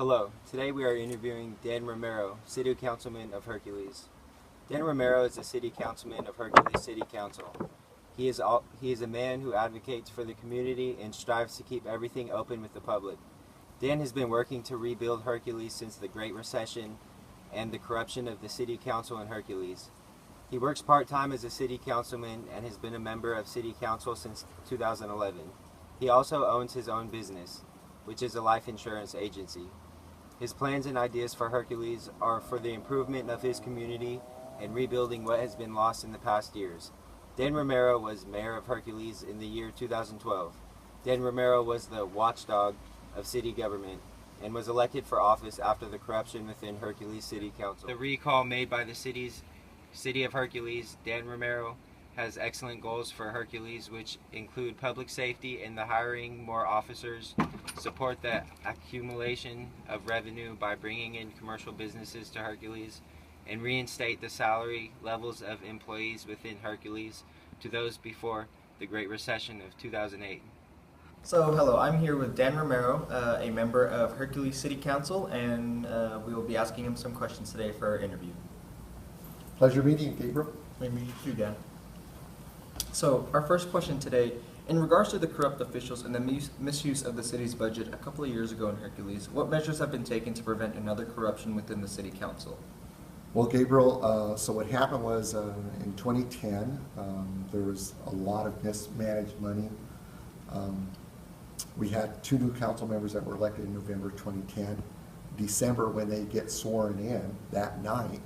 Hello, today we are interviewing Dan Romero, City Councilman of Hercules. Dan Romero is the City Councilman of Hercules City Council. He is a man who advocates for the community and strives to keep everything open with the public. Dan has been working to rebuild Hercules since the Great Recession and the corruption of the City Council in Hercules. He works part-time as a City Councilman and has been a member of City Council since 2011. He also owns his own business, which is a life insurance agency. His plans and ideas for Hercules are for the improvement of his community and rebuilding what has been lost in the past years. Dan Romero was mayor of Hercules in the year 2012. Dan Romero was the watchdog of city government and was elected for office after the corruption within Hercules City Council. The recall made by the City of Hercules, Dan Romero has excellent goals for Hercules, which include public safety and the hiring more officers, support the accumulation of revenue by bringing in commercial businesses to Hercules, and reinstate the salary levels of employees within Hercules to those before the Great Recession of 2008. So, hello, I'm here with Dan Romero, a member of Hercules City Council, and we will be asking him some questions today for our interview. Pleasure meeting you, Gabriel. Pleasure meeting you, Dan. So, our first question today, in regards to the corrupt officials and the misuse of the city's budget a couple of years ago in Hercules, what measures have been taken to prevent another corruption within the City Council? Well, Gabriel, so what happened was in 2010, there was a lot of mismanaged money. We had 2 new council members that were elected in November 2010. December, when they get sworn in that night,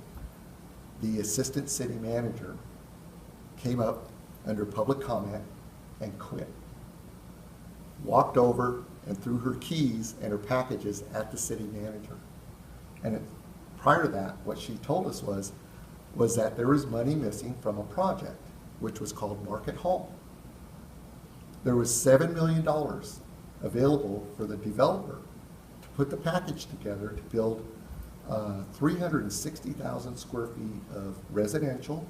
the assistant city manager came up under public comment and quit. Walked over and threw her keys and her packages at the city manager. And prior to that, what she told us was that there was money missing from a project, which was called Market Hall. There was $7 million available for the developer to put the package together to build 360,000 square feet of residential,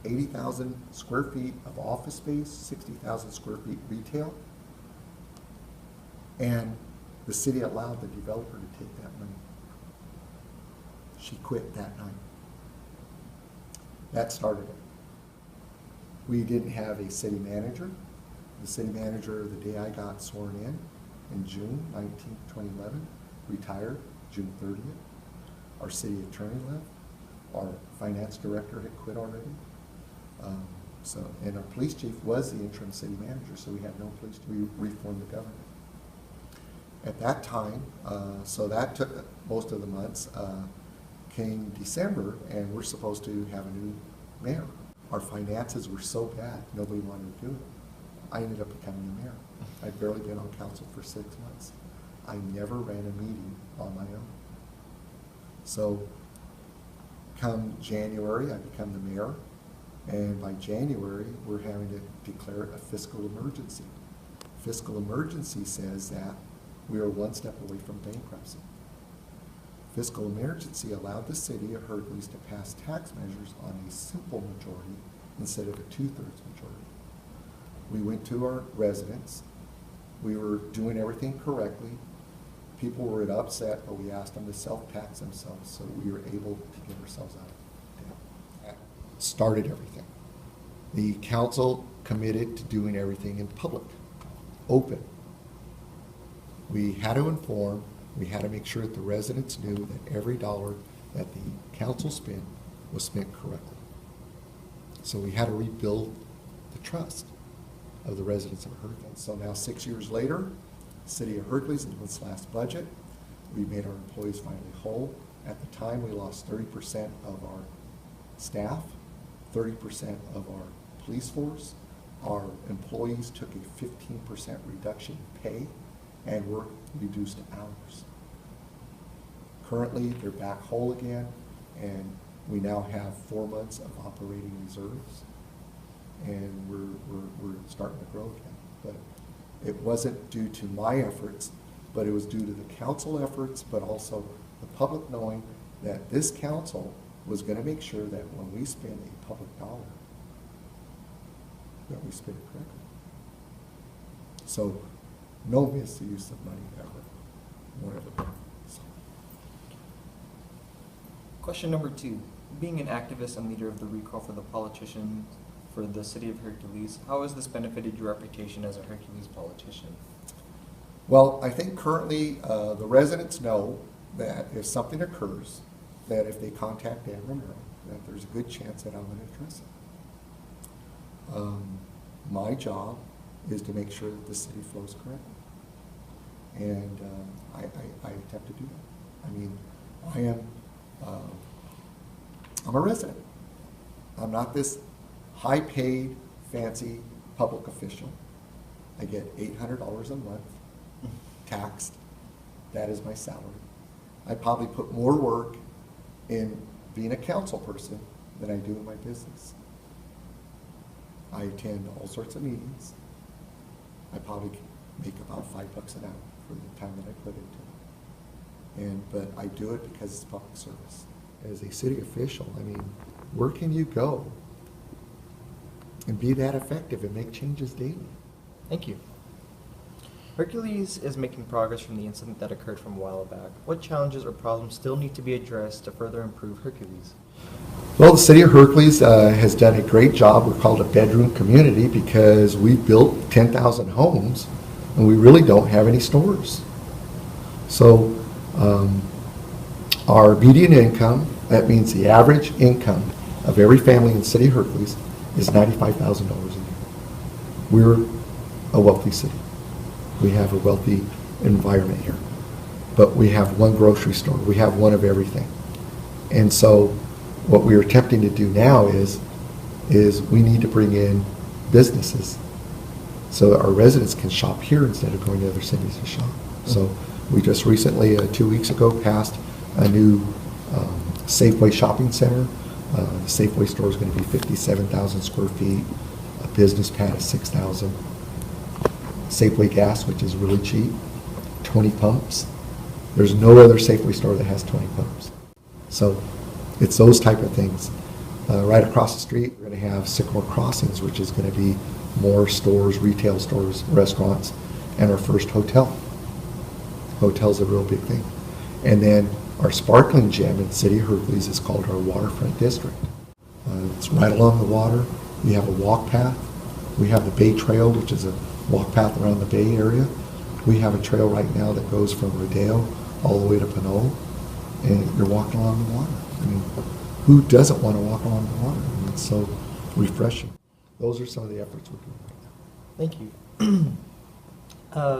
80,000 square feet of office space, 60,000 square feet retail, and the city allowed the developer to take that money. She quit that night. That started it. We didn't have a city manager. The city manager, the day I got sworn in June 19, 2011, retired June 30th. Our city attorney left. Our finance director had quit already. And our police chief was the interim city manager, so we had no police. We reformed the government. At that time, so that took most of the months. Came December, and we're supposed to have a new mayor. Our finances were so bad, nobody wanted to do it. I ended up becoming the mayor. I'd barely been on council for 6 months. I never ran a meeting on my own. So come January, I become the mayor, and by January, we're having to declare a fiscal emergency. Fiscal emergency says that we are one step away from bankruptcy. Fiscal emergency allowed the city of Hercules to pass tax measures on a simple majority instead of a 2/3 majority. We went to our residents. We were doing everything correctly. People were upset, but we asked them to self-tax themselves, so we were able to get ourselves out of debt. That started everything. The council committed to doing everything in public, open. We had to inform, we had to make sure that the residents knew that every dollar that the council spent was spent correctly. So we had to rebuild the trust of the residents of Hercules. So now 6 years later, the city of Hercules, in its last budget, we made our employees finally whole. At the time, we lost 30% of our staff, 30% of our police force. Our employees took a 15% reduction in pay and were reduced hours. Currently, they're back whole again, and we now have 4 months of operating reserves, and we're starting to grow again. But it wasn't due to my efforts, but it was due to the council efforts, but also the public knowing that this council was going to make sure that when we spend a public dollar, that we spend it correctly. So no misuse of money ever. Whatever. So. Question number 2. Being an activist and leader of the recall for the politician for the city of Hercules, how has this benefited your reputation as a Hercules politician? Well, I think currently the residents know that if something occurs, that if they contact Dan Romero, that there's a good chance that I'm going to address it. My job is to make sure that the city flows correctly. And I attempt to do that. I mean, I'm a resident. I'm not this high-paid, fancy public official. I get $800 a month, taxed. That is my salary. I probably put more work in being a council person than I do in my business. I attend all sorts of meetings. I probably make about $5 an hour for the time that I put into it. But I do it because it's public service. As a city official, I mean, where can you go and be that effective and make changes daily? Thank you. Hercules is making progress from the incident that occurred from a while back. What challenges or problems still need to be addressed to further improve Hercules? Well, the city of Hercules has done a great job. We're called a bedroom community because we built 10,000 homes and we really don't have any stores. So our median income, that means the average income of every family in the city of Hercules, is $95,000 a year. We're a wealthy city. We have a wealthy environment here. But we have one grocery store. We have one of everything. And so what we're attempting to do now is we need to bring in businesses so that our residents can shop here instead of going to other cities to shop. So we just recently, 2 weeks ago, passed a new Safeway shopping center. The Safeway store is going to be 57,000 square feet. A business pad is 6,000. Safeway gas, which is really cheap, 20 pumps. There's no other Safeway store that has 20 pumps. So it's those type of things. Right across the street, we're going to have Sycamore Crossings, which is going to be more stores, retail stores, restaurants, and our first hotel. Hotel's a real big thing. And then our sparkling gem in the city of Hercules is called our waterfront district. It's right along the water. We have a walk path. We have the Bay Trail, which is a walk path around the Bay Area. We have a trail right now that goes from Rodeo all the way to Pinole, and you're walking along the water. I mean, who doesn't want to walk along the water? I mean, it's so refreshing. Those are some of the efforts we're doing right now. Thank you.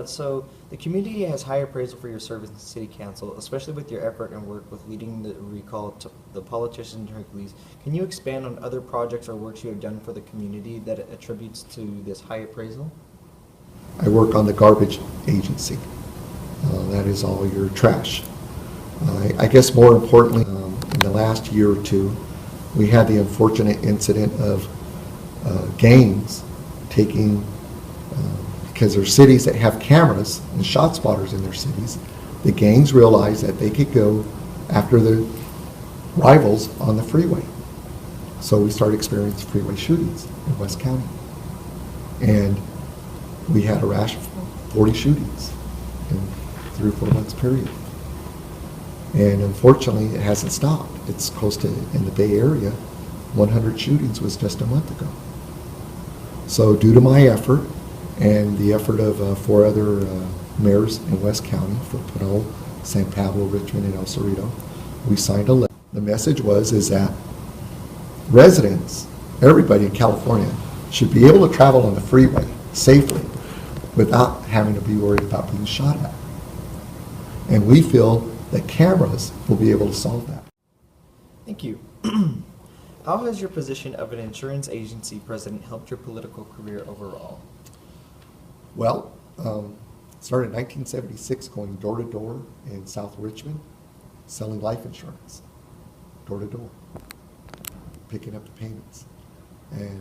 So the community has high appraisal for your service in the city council, especially with your effort and work with leading the recall to the politician in Hercules. Can you expand on other projects or works you have done for the community that it attributes to this high appraisal? I work on the garbage agency. That is all your trash. I guess more importantly, in the last year or two, we had the unfortunate incident of gangs taking, because there are cities that have cameras and shot spotters in their cities, the gangs realized that they could go after the rivals on the freeway. So we started experiencing freeway shootings in West County. And we had a rash of 40 shootings in 3 or 4 months period. And unfortunately, it hasn't stopped. It's close to, in the Bay Area, 100 shootings was just a month ago. So due to my effort and the effort of 4 other mayors in West County for Pinole, San Pablo, Richmond, and El Cerrito, we signed a letter. The message is that residents, everybody in California, should be able to travel on the freeway safely without having to be worried about being shot at. And we feel that cameras will be able to solve that. Thank you. How has your position of an insurance agency president helped your political career overall? Well, started in 1976 going door to door in South Richmond, selling life insurance, door to door, picking up the payments. And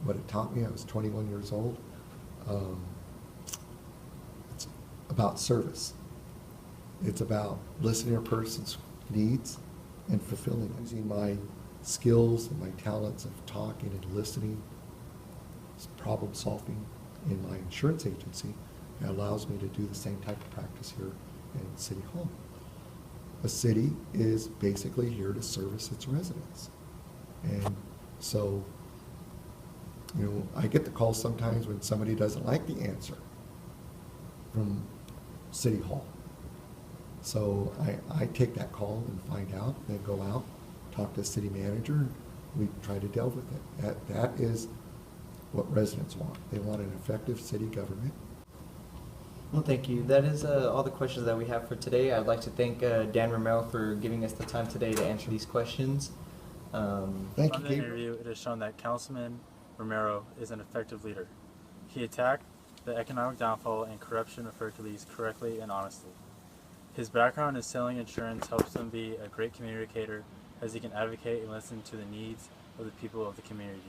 what it taught me, I was 21 years old, it's about service. It's about listening to a person's needs and fulfilling it. Using my skills and my talents of talking and listening, problem solving in my insurance agency, it allows me to do the same type of practice here in City Hall. a city is basically here to service its residents. And so, you know, I get the call sometimes when somebody doesn't like the answer from City Hall. So I take that call and find out, then go out, talk to the city manager, and we try to delve with it. That is what residents want. They want an effective city government. Well, thank you. That is all the questions that we have for today. I'd like to thank Dan Romero for giving us the time today to answer these questions. Thank you, From the Gabriel. interview, it has shown that Councilman Romero is an effective leader. He attacked the economic downfall and corruption of Hercules correctly and honestly. His background in selling insurance helps him be a great communicator, as he can advocate and listen to the needs of the people of the community.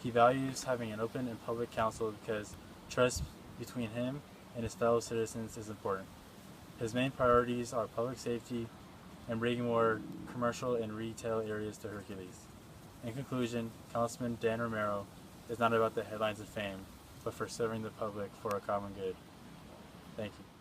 He values having an open and public council because trust between him and his fellow citizens is important. His main priorities are public safety and bringing more commercial and retail areas to Hercules. In conclusion, Councilman Dan Romero is not about the headlines and fame, but for serving the public for a common good. Thank you.